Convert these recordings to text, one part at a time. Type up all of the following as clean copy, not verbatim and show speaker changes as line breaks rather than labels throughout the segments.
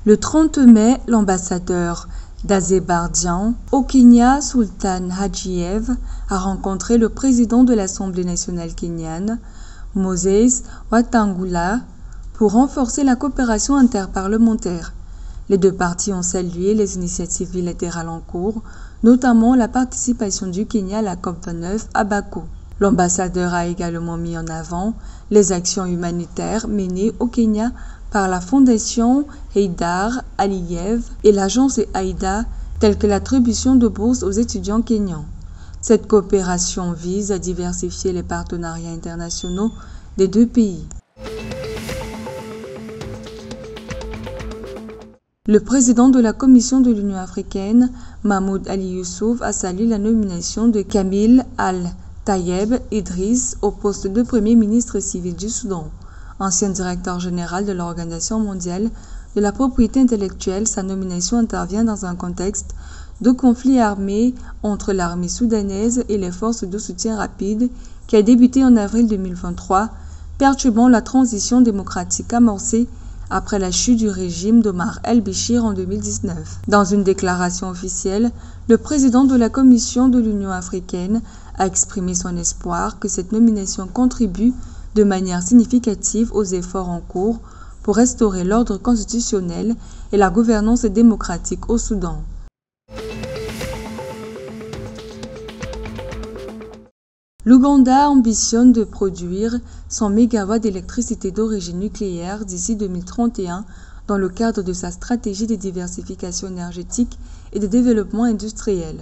Le 30 mai, l'ambassadeur d'Azerbaïdjan au Kenya, Sultan Hadjiyev, a rencontré le président de l'Assemblée nationale kenyane, Moses Wetangula, pour renforcer la coopération interparlementaire. Les deux parties ont salué les initiatives bilatérales en cours, notamment la participation du Kenya à la COP29 à Bakou. L'ambassadeur a également mis en avant les actions humanitaires menées au Kenya par la Fondation Heydar Aliyev et l'agence Aida, telles que l'attribution de bourses aux étudiants kenyans. Cette coopération vise à diversifier les partenariats internationaux des deux pays. Le président de la Commission de l'Union africaine, Mahmoud Ali Youssouf, a salué la nomination de Kamil Al-Tayeb Idriss au poste de Premier ministre civil du Soudan. Ancien directeur général de l'Organisation mondiale de la propriété intellectuelle, sa nomination intervient dans un contexte de conflit armé entre l'armée soudanaise et les forces de soutien rapide qui a débuté en avril 2023, perturbant la transition démocratique amorcée après la chute du régime d'Omar el-Béchir en 2019. Dans une déclaration officielle, le président de la Commission de l'Union africaine a exprimé son espoir que cette nomination contribue de manière significative aux efforts en cours pour restaurer l'ordre constitutionnel et la gouvernance démocratique au Soudan. L'Ouganda ambitionne de produire 100 MW d'électricité d'origine nucléaire d'ici 2031 dans le cadre de sa stratégie de diversification énergétique et de développement industriel.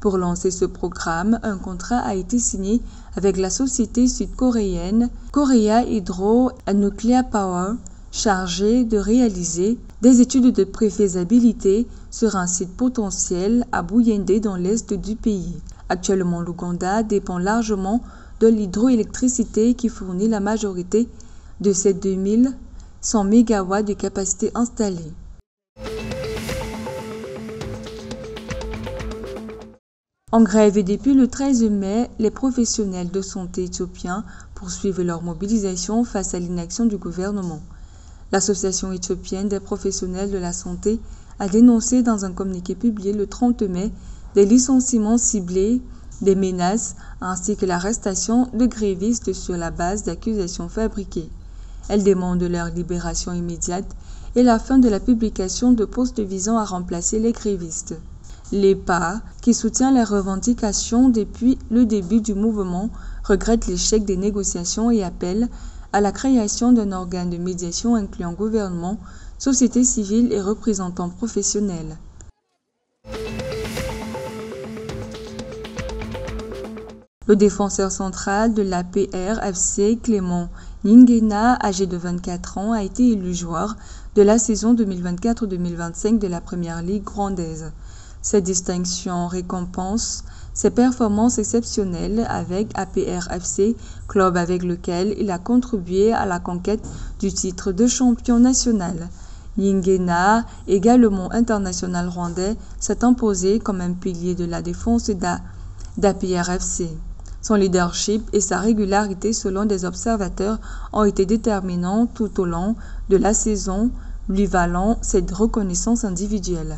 Pour lancer ce programme, un contrat a été signé avec la société sud-coréenne Korea Hydro & Nuclear Power, chargée de réaliser des études de préfaisabilité sur un site potentiel à Buyende dans l'est du pays. Actuellement, l'Ouganda dépend largement de l'hydroélectricité qui fournit la majorité de ses 2100 MW de capacité installée. En grève depuis le 13 mai, les professionnels de santé éthiopiens poursuivent leur mobilisation face à l'inaction du gouvernement. L'Association éthiopienne des professionnels de la santé a dénoncé dans un communiqué publié le 30 mai des licenciements ciblés, des menaces ainsi que l'arrestation de grévistes sur la base d'accusations fabriquées. Elle demande leur libération immédiate et la fin de la publication de postes visant à remplacer les grévistes. L'EPA, qui soutient les revendications depuis le début du mouvement, regrette l'échec des négociations et appelle à la création d'un organe de médiation incluant gouvernement, société civile et représentants professionnels. Le défenseur central de l'APR-FC, Clément Nyingena, âgé de 24 ans, a été élu joueur de la saison 2024-2025 de la Première Ligue rwandaise. Cette distinction récompense ses performances exceptionnelles avec APR-FC, club avec lequel il a contribué à la conquête du titre de champion national. Nyingena, également international rwandais, s'est imposé comme un pilier de la défense d'APR-FC. Son leadership et sa régularité selon des observateurs ont été déterminants tout au long de la saison, lui valant cette reconnaissance individuelle.